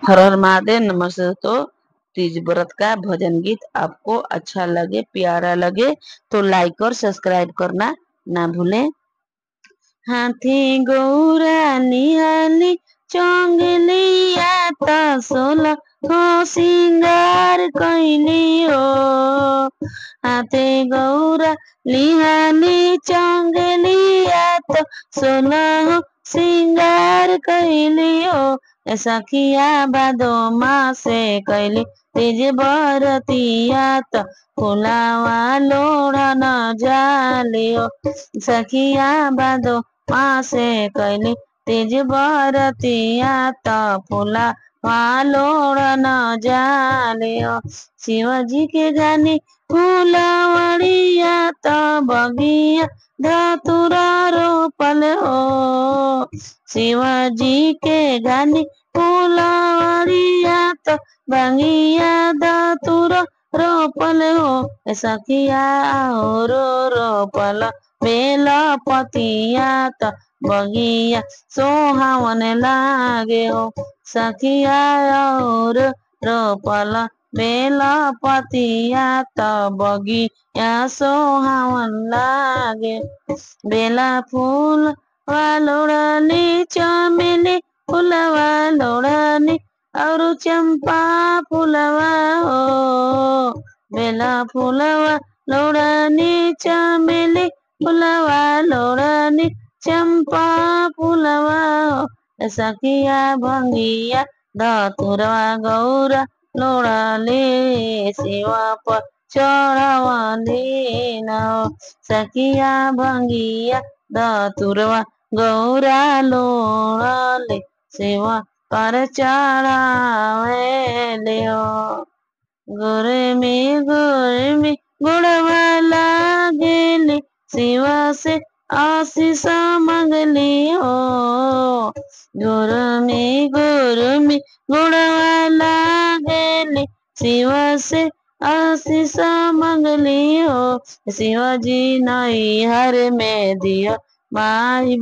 हर हर महादेव। नमस्ते। तो तीज व्रत का भजन गीत आपको अच्छा लगे, प्यारा लगे तो लाइक और सब्सक्राइब करना ना भूलें। हाथी गौरा निहाली चंगलिया त सोलह हो सिंगार कैली हो। हाथे गौरा लिहाली चंगलिया त सोलह हो सिंगार कैली हो। सखिया बादो माँ से कैली तेज बरतिया त फुलावा लोढ़ा न जालियो। सखिया बादो माँ से कैली तेज बरतिया त फुलावा लोढ़ा न जालियो। शिवजी के गानी फूलवड़िया त बगिया धतुरा रोपल हो। शिवजी के गानी फूलवड़िया त बगिया धतुरा रोपल हो। सखिया और रोपल बेला पतिया त बगिया सोहावन लागे हो। सखिया और रोपल बेला पतिया त बगिया सोहावन लागे। बेला फूल लोड़नी चमेली फूलवा लोड़नी और चंपा फूलवा हो। बेला फूलवा लोड़नी चमेली फूलवा लोड़नी चंपा फूलवा हो। सखिया भंगिया धतुरवा गौरा लोड़ले शिवा पर चढ़वली न। सखिया भंगिया धतुरवा गौरा लोड़ले शिवा पर चढ़ावे हो। गुरमी गुरमी गुड़वा लागेली शिवा से आशीष मंगली हो। गुरमी गुरमी गुड़वा लागेली शिवा से आशीष मंगली हो। शिवजी नैहर में दिया माई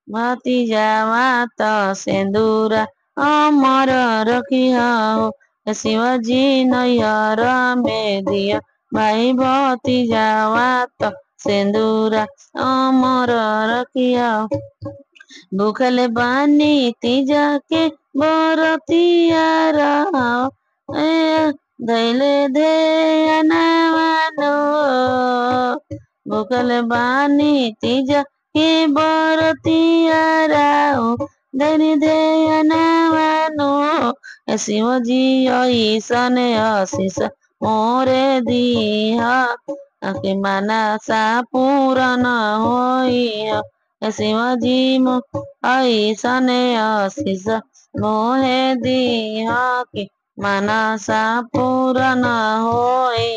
भतीजावा त सिंदूरा अमर रखिया हो। शिवजी नैहर में दिया भाई भतीजावा त सिंदूरा अमर रखिया हो। भूखल बानी तीजा के बरतिया रहो धैले ध्यानवानो। भूखल बानी तीजा के बरतिया रहो धैले ध्यानवानो। शिवजी ऐसन आशीष मोरे दीहा के मनसा पूरन होइहा। शिवजी ऐसन आशीष मोहे दीहा के मनसा पूरन होए।